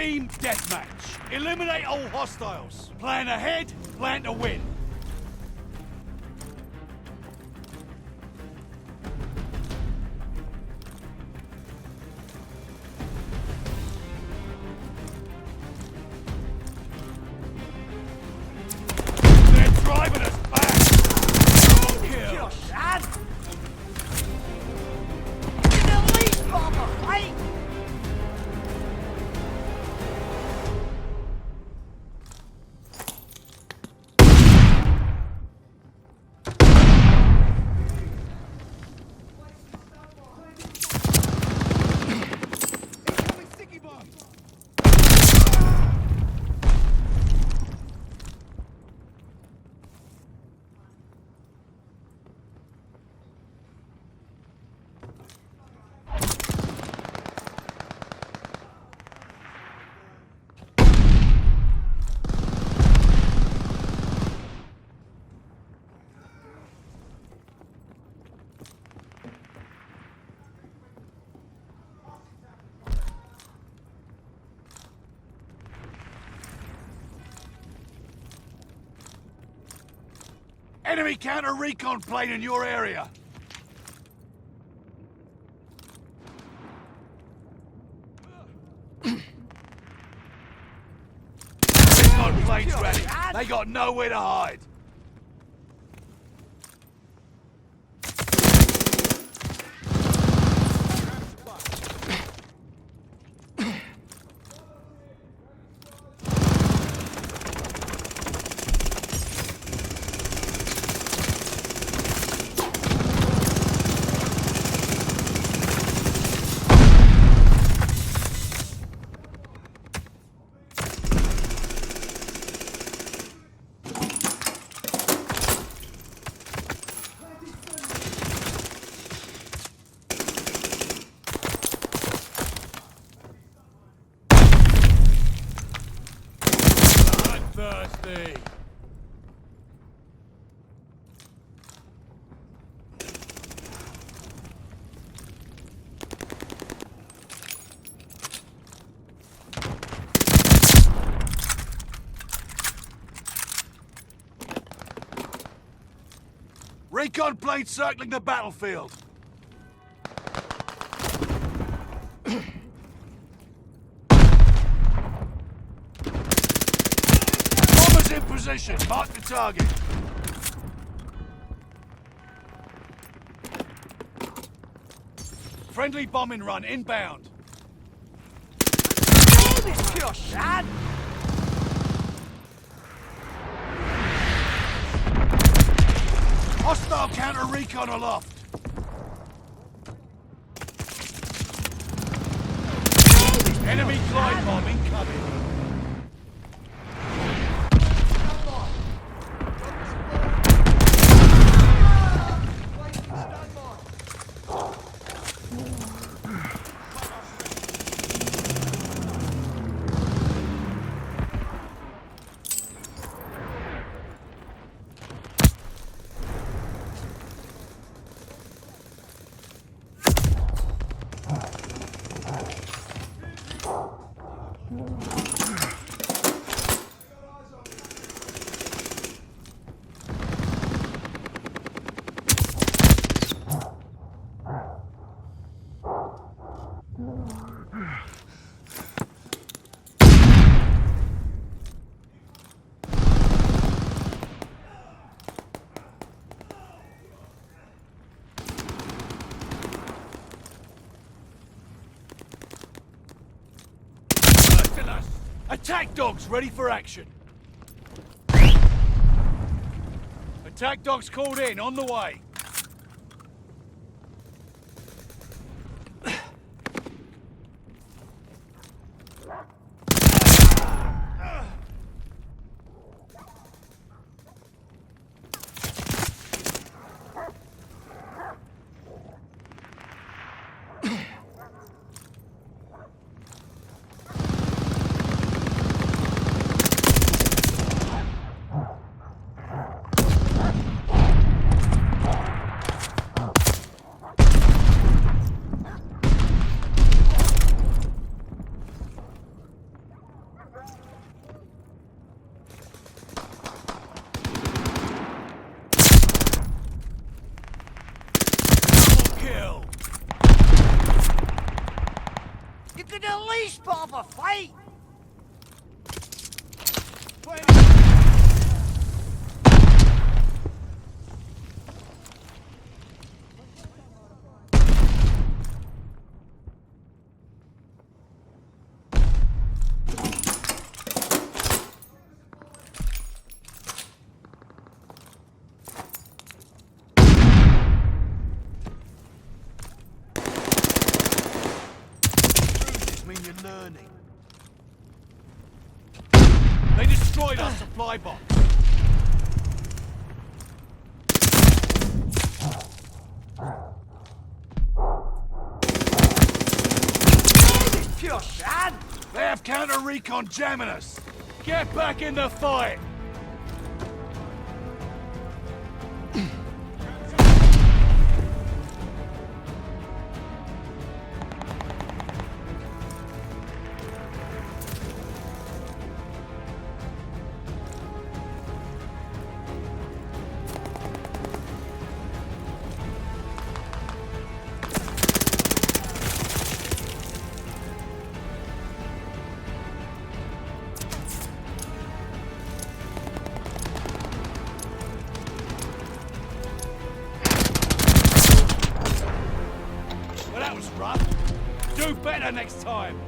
Team Deathmatch. Eliminate all hostiles. Plan ahead, plan to win. They're driving us back. Double kill. Dad! In the lead, Bomber, right? Enemy counter-recon plane in your area. Recon planes ready. They got nowhere to hide. Thirsty. Recon plane circling the battlefield. In position. Mark the target. Friendly bombing run inbound. Pure shad! Hostile counter-recon aloft. Enemy glide bomb incoming. Attack dogs ready for action. Attack dogs called in, on the way. kill. You could at least put up a fight! Mean you're learning. They destroyed our supply box. It's pure sand! They have counter recon jamming us. Get back in the fight. Well, that was rough. Do better next time.